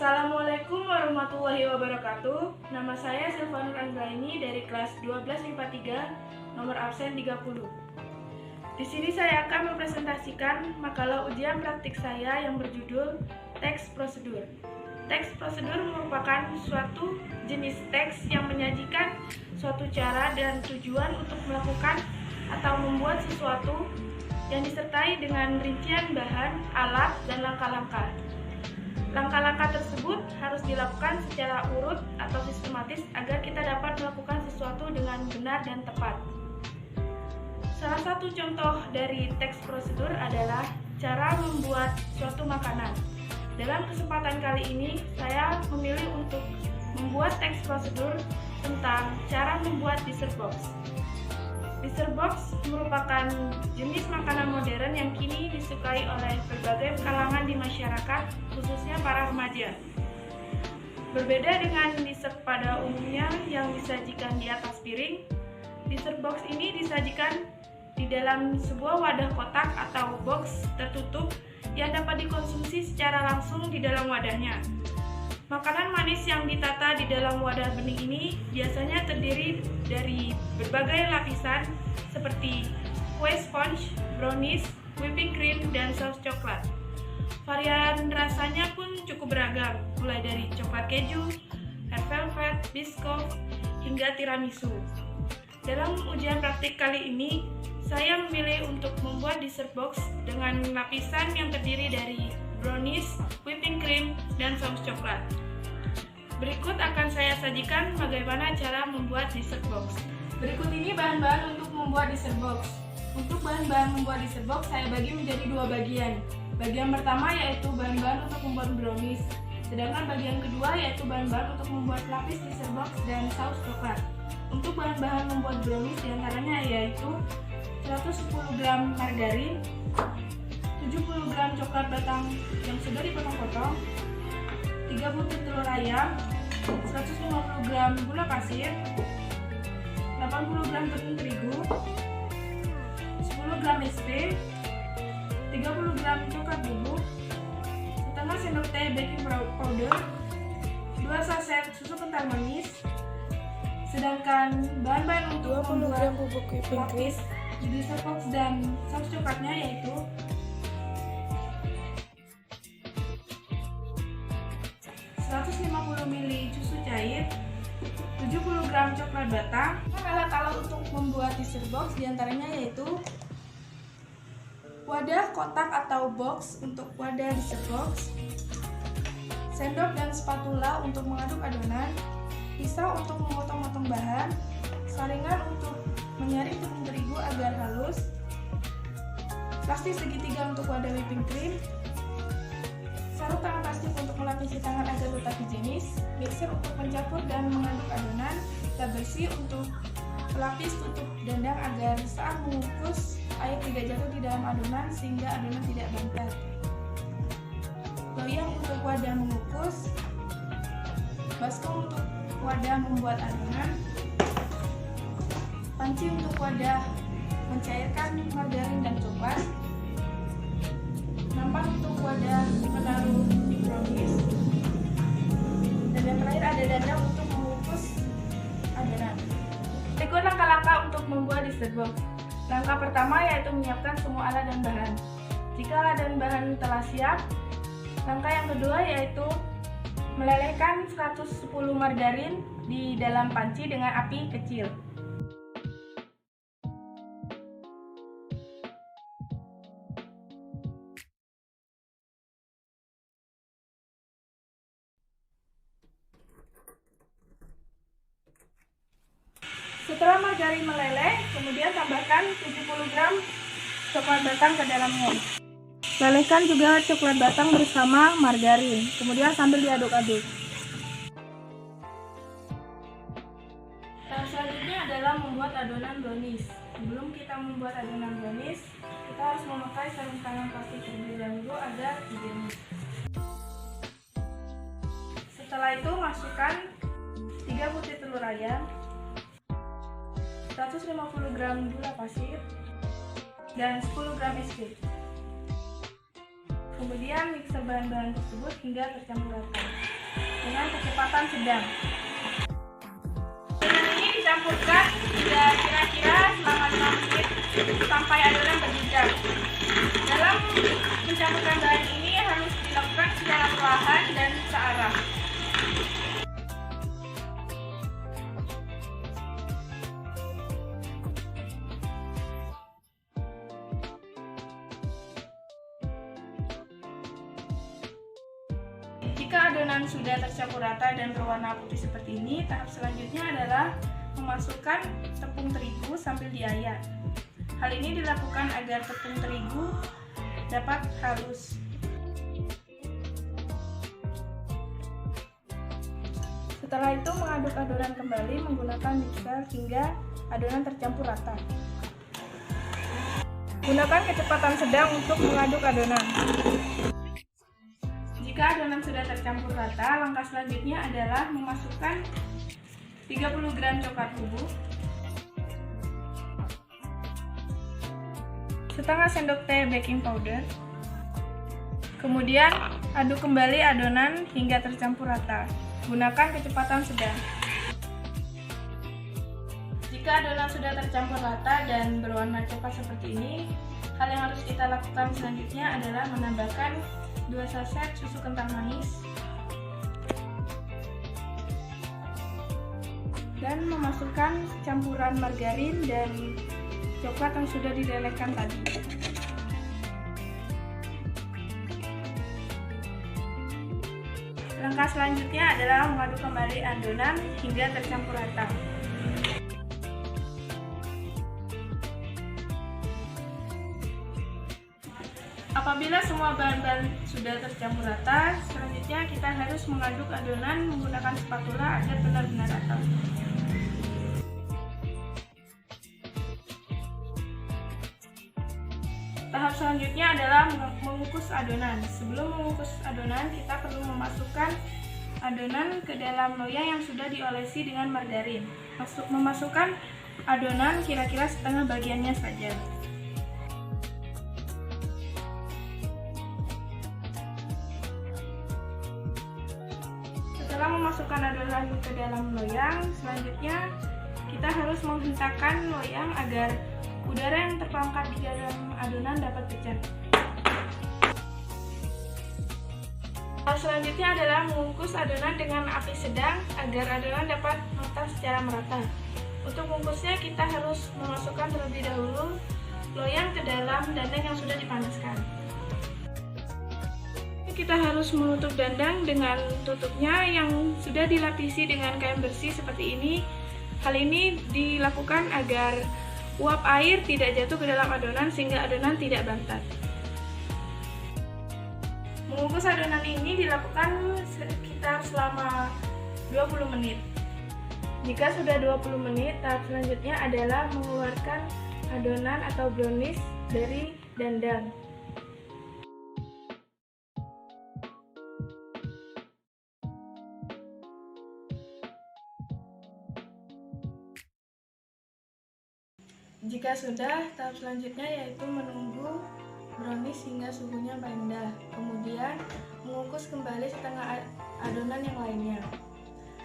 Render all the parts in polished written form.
Assalamualaikum warahmatullahi wabarakatuh. Nama saya Silvanur Anggraini dari kelas 12 IPA 3, nomor absen 30. Di sini saya akan mempresentasikan makalah ujian praktik saya yang berjudul teks prosedur. Teks prosedur merupakan suatu jenis teks yang menyajikan suatu cara dan tujuan untuk melakukan atau membuat sesuatu yang disertai dengan rincian bahan, alat, dan langkah-langkah. Langkah-langkah tersebut harus dilakukan secara urut atau sistematis agar kita dapat melakukan sesuatu dengan benar dan tepat. Salah satu contoh dari teks prosedur adalah cara membuat suatu makanan. Dalam kesempatan kali ini, saya memilih untuk membuat teks prosedur tentang cara membuat dessert box. Dessert box merupakan jenis makanan modern yang kini disukai oleh berbagai kalangan di masyarakat, khususnya para remaja. Berbeda dengan dessert pada umumnya yang disajikan di atas piring, dessert box ini disajikan di dalam sebuah wadah kotak atau box tertutup yang dapat dikonsumsi secara langsung di dalam wadahnya. Makanan manis yang ditata di dalam wadah bening ini biasanya terdiri dari berbagai lapisan seperti kue sponge, brownies, whipping cream, dan saus coklat. Varian rasanya pun cukup beragam, mulai dari coklat keju, red velvet, biscoff, hingga tiramisu. Dalam ujian praktik kali ini, saya memilih untuk membuat dessert box dengan lapisan yang terdiri dari brownies, whipping cream, dan saus coklat. Berikut akan saya sajikan bagaimana cara membuat dessert box. Berikut ini bahan-bahan untuk membuat dessert box. Untuk bahan-bahan membuat dessert box saya bagi menjadi dua bagian. Bagian pertama yaitu bahan-bahan untuk membuat brownies. Sedangkan bagian kedua yaitu bahan-bahan untuk membuat lapis dessert box dan saus coklat. Untuk bahan-bahan membuat brownies diantaranya yaitu 110 gram margarin, 70 gram coklat batang yang sudah dipotong-potong, 3 butir telur ayam, 150 gram gula pasir, 80 gram tepung terigu, 10 gram SP, 30 gram coklat bubuk, setengah sendok teh baking powder, 2 saset susu kental manis. Sedangkan bahan-bahan untuk membuat bubuk whipping cream, lapis di dessert box dan saus coklatnya yaitu 150 ml susu cair, 70 gram coklat batang. Alat-alat untuk membuat dessert box diantaranya yaitu wadah kotak atau box untuk wadah dessert box, sendok dan spatula untuk mengaduk adonan, pisau untuk memotong-motong bahan, saringan untuk menyaring tepung terigu agar halus, plastik segitiga untuk wadah whipping cream, sarung tangan plastik untuk melapisi tangan agar tetap higienis, mixer untuk mencampur dan mengaduk adonan, tab bersih untuk pelapis tutup dandang agar saat mengukus air tidak jatuh di dalam adonan sehingga adonan tidak lengket, loyang untuk wadah mengukus, baskom untuk wadah membuat adonan, panci untuk wadah mencairkan margarin dan coklat, nampan untuk wadah menaruh brownies, dan yang terakhir ada dandang untuk mengukus adonan. Berikut langkah-langkah untuk membuat dessert box. Langkah pertama yaitu menyiapkan semua alat dan bahan. Jika alat dan bahan telah siap, langkah yang kedua yaitu melelehkan 110 margarin di dalam panci dengan api kecil. Setelah margarin meleleh, kemudian tambahkan 70 gram coklat batang ke dalamnya. Lelehkan juga coklat batang bersama margarin, kemudian sambil diaduk-aduk. Tahap selanjutnya adalah membuat adonan brownies. Sebelum kita membuat adonan brownies, kita harus memakai sarung tangan plastik terlebih dahulu agar higienis. Setelah itu masukkan 3 butir telur ayam, 150 gram gula pasir, dan 10 gram es. Kemudian mixer bahan-bahan tersebut hingga tercampur rata. dengan kecepatan sedang. Adonan ini dicampurkan kira-kira selama 5 menit sampai adonan berjejak. Dalam mencampurkan bahan ini harus dilakukan secara perlahan dan searah. Jika adonan sudah tercampur rata dan berwarna putih seperti ini, tahap selanjutnya adalah memasukkan tepung terigu sambil diayak. Hal ini dilakukan agar tepung terigu dapat halus. Setelah itu mengaduk adonan kembali menggunakan mixer hingga adonan tercampur rata. Gunakan kecepatan sedang untuk mengaduk adonan. Jika adonan sudah tercampur rata, langkah selanjutnya adalah memasukkan 30 gram coklat bubuk, setengah sendok teh baking powder, kemudian aduk kembali adonan hingga tercampur rata. Gunakan kecepatan sedang. Jika adonan sudah tercampur rata dan berwarna coklat seperti ini, hal yang harus kita lakukan selanjutnya adalah menambahkan 2 saset susu kental manis dan memasukkan campuran margarin dan coklat yang sudah dilelehkan tadi. Langkah selanjutnya adalah mengaduk kembali adonan hingga tercampur rata. Apabila semua bahan-bahan sudah tercampur rata, selanjutnya kita harus mengaduk adonan menggunakan spatula agar benar-benar rata. Tahap selanjutnya adalah mengukus adonan. Sebelum mengukus adonan, kita perlu memasukkan adonan ke dalam loyang yang sudah diolesi dengan margarin. Memasukkan adonan kira-kira setengah bagiannya saja. Setelah memasukkan adonan ke dalam loyang, selanjutnya kita harus menghentakkan loyang agar udara yang terperangkap di dalam adonan dapat pecah. Hal selanjutnya adalah mengukus adonan dengan api sedang agar adonan dapat matang secara merata. Untuk mengukusnya kita harus memasukkan terlebih dahulu loyang ke dalam dandang yang sudah dipanaskan. Kita harus menutup dandang dengan tutupnya yang sudah dilapisi dengan kain bersih seperti ini. Hal ini dilakukan agar uap air tidak jatuh ke dalam adonan sehingga adonan tidak bantat. Mengukus adonan ini dilakukan sekitar selama 20 menit. Jika sudah 20 menit, tahap selanjutnya adalah mengeluarkan adonan atau brownies dari dandang. Jika sudah, tahap selanjutnya yaitu menunggu brownies hingga suhunya merendah. Kemudian mengukus kembali setengah adonan yang lainnya.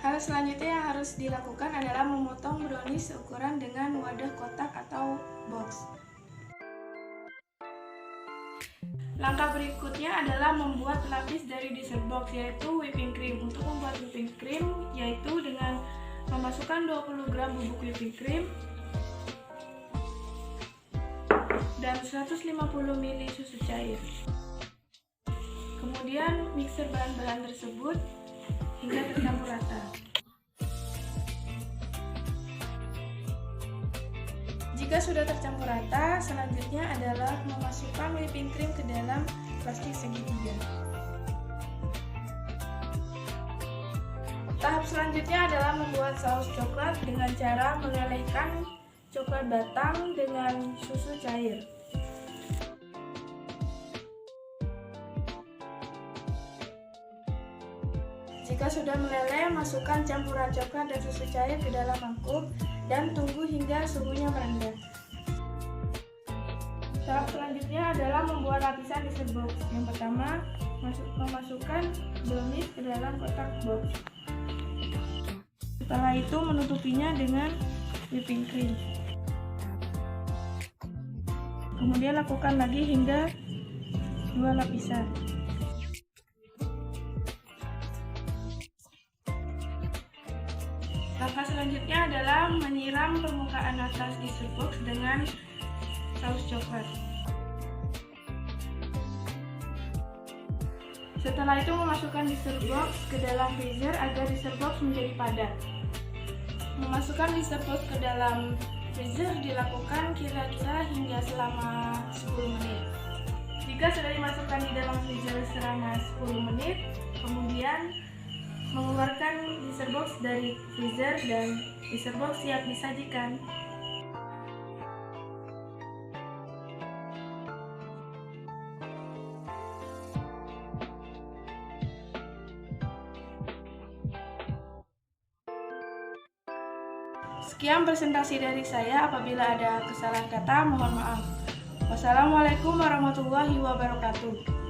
Hal selanjutnya yang harus dilakukan adalah memotong brownies seukuran dengan wadah kotak atau box. Langkah berikutnya adalah membuat pelapis dari dessert box, yaitu whipping cream. Untuk membuat whipping cream yaitu dengan memasukkan 20 gram bubuk whipping cream dan 150 ml susu cair. Kemudian mixer bahan-bahan tersebut hingga tercampur rata. Jika sudah tercampur rata, selanjutnya adalah memasukkan whipping cream ke dalam plastik segitiga. Tahap selanjutnya adalah membuat saus coklat dengan cara melelehkan coklat batang dengan susu cair. Jika sudah meleleh, masukkan campuran coklat dan susu cair ke dalam mangkuk dan tunggu hingga suhunya merendah. Tahap selanjutnya adalah membuat lapisan dessert box. Yang pertama, memasukkan brownies ke dalam kotak box. Setelah itu menutupinya dengan whipping cream. Kemudian lakukan lagi hingga 2 lapisan. Langkah selanjutnya adalah menyiram permukaan atas dessert box dengan saus coklat. Setelah itu memasukkan dessert box ke dalam freezer agar dessert box menjadi padat. Memasukkan dessert box ke dalam freezer dilakukan kira-kira hingga selama 10 menit. Jika sudah dimasukkan di dalam freezer selama 10 menit, kemudian mengeluarkan dessert box dari freezer dan dessert box siap disajikan. Sekian presentasi dari saya. Apabila ada kesalahan kata, mohon maaf. Wassalamualaikum warahmatullahi wabarakatuh.